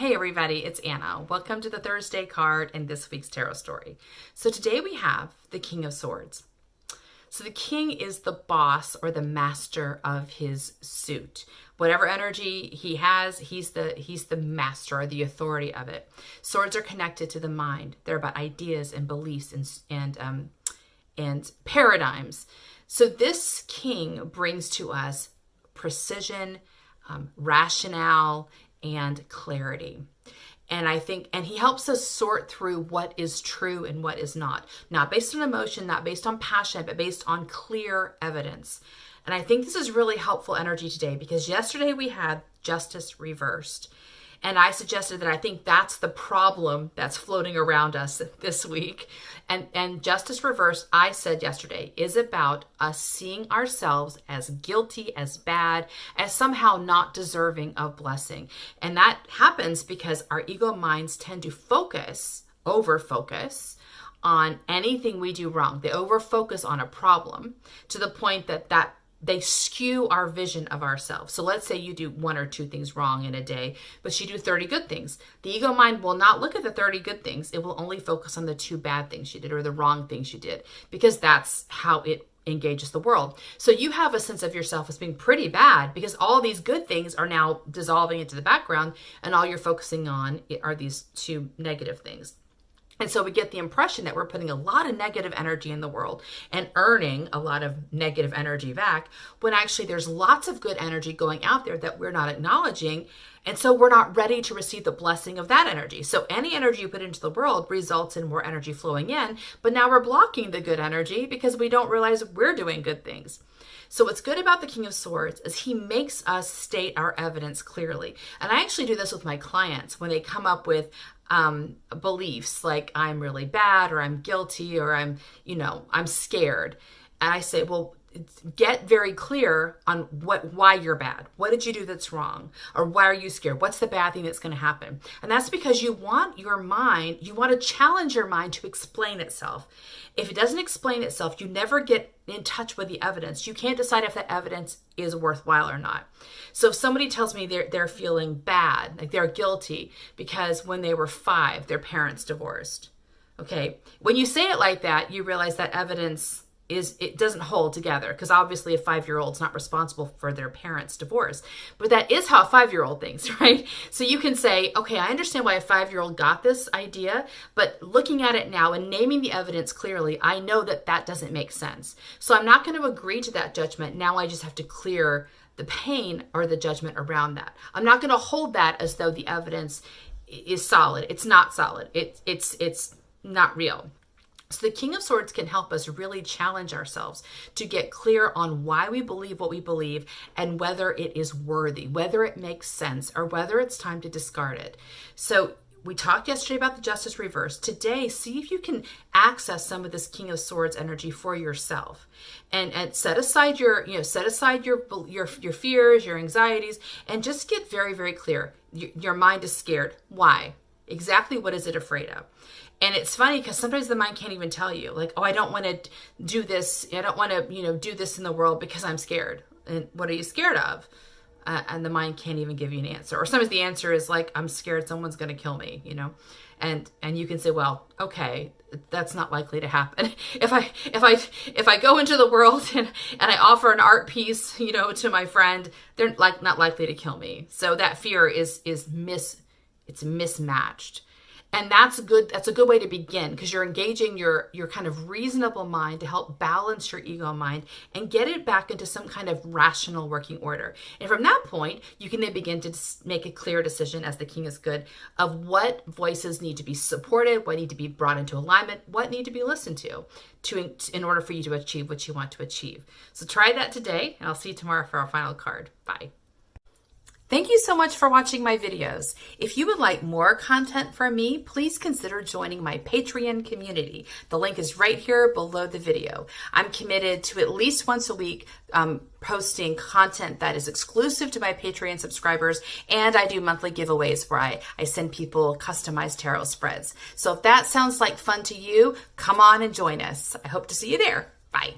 Hey everybody, it's Anna. Welcome to the Thursday card in this week's tarot story. So today we have the King of Swords. So the king is the boss or the master of his suit. Whatever energy he has, he's the master or the authority of it. Swords are connected to the mind. They're about ideas and beliefs and paradigms. So this king brings to us precision, rationale, and clarity. And he helps us sort through what is true and what is not based on emotion, not based on passion, but based on clear evidence. And I think this is really helpful energy today because yesterday we had justice reversed. And I suggested that I think that's the problem that's floating around us this week. And justice reversed, I said yesterday, is about us seeing ourselves as guilty, as bad, as somehow not deserving of blessing. And that happens because our ego minds tend to over-focus on anything we do wrong. They over-focus on a problem to the point that they skew our vision of ourselves. So let's say you do one or two things wrong in a day, but you do 30 good things. The ego mind will not look at the 30 good things. It will only focus on the 2 bad things you did or the wrong things you did, because that's how it engages the world. So you have a sense of yourself as being pretty bad because all these good things are now dissolving into the background and all you're focusing on are these 2 negative things. And so we get the impression that we're putting a lot of negative energy in the world and earning a lot of negative energy back, when actually there's lots of good energy going out there that we're not acknowledging. And so we're not ready to receive the blessing of that energy. So any energy you put into the world results in more energy flowing in, but now we're blocking the good energy because we don't realize we're doing good things. So what's good about the King of Swords is he makes us state our evidence clearly. And I actually do this with my clients when they come up with beliefs like I'm really bad or I'm guilty or I'm scared. And I say, well, get very clear on why you're bad. What did you do that's wrong? Or why are you scared? What's the bad thing that's going to happen? And that's because you want to challenge your mind to explain itself. If it doesn't explain itself, you never get in touch with the evidence. You can't decide if that evidence is worthwhile or not. So if somebody tells me they're feeling bad, like they're guilty because when they were 5, their parents divorced. Okay. When you say it like that, you realize that evidence it doesn't hold together, because obviously a 5-year-old's not responsible for their parents' divorce. But that is how a 5-year-old thinks, right? So you can say, okay, I understand why a 5-year-old got this idea, but looking at it now and naming the evidence clearly, I know that doesn't make sense. So I'm not going to agree to that judgment. Now I just have to clear the pain or the judgment around that. I'm not going to hold that as though the evidence is solid. It's not solid. It's not real. So the King of Swords can help us really challenge ourselves to get clear on why we believe what we believe and whether it is worthy, whether it makes sense, or whether it's time to discard it. So we talked yesterday about the justice reverse. Today, see if you can access some of this King of Swords energy for yourself, and set aside your fears, your anxieties, and just get very, very clear. Your mind is scared. Why? Exactly what is it afraid of? And it's funny because sometimes the mind can't even tell you, like, oh, I don't want to do this. I don't want to, do this in the world because I'm scared. And what are you scared of? And the mind can't even give you an answer. Or sometimes the answer is like, I'm scared someone's going to kill me, And you can say, well, okay, that's not likely to happen. If I go into the world and I offer an art piece, to my friend, they're not likely to kill me. So that fear is mismatched. And that's good. That's a good way to begin, because you're engaging your kind of reasonable mind to help balance your ego mind and get it back into some kind of rational working order. And from that point, you can then begin to make a clear decision, as the king is good, of what voices need to be supported, what need to be brought into alignment, what need to be listened to in order for you to achieve what you want to achieve. So try that today, and I'll see you tomorrow for our final card. Bye. Thank you so much for watching my videos. If you would like more content from me, please consider joining my Patreon community. The link is right here below the video. I'm committed to at least once a week posting content that is exclusive to my Patreon subscribers, and I do monthly giveaways where I send people customized tarot spreads. So if that sounds like fun to you, come on and join us. I hope to see you there. Bye.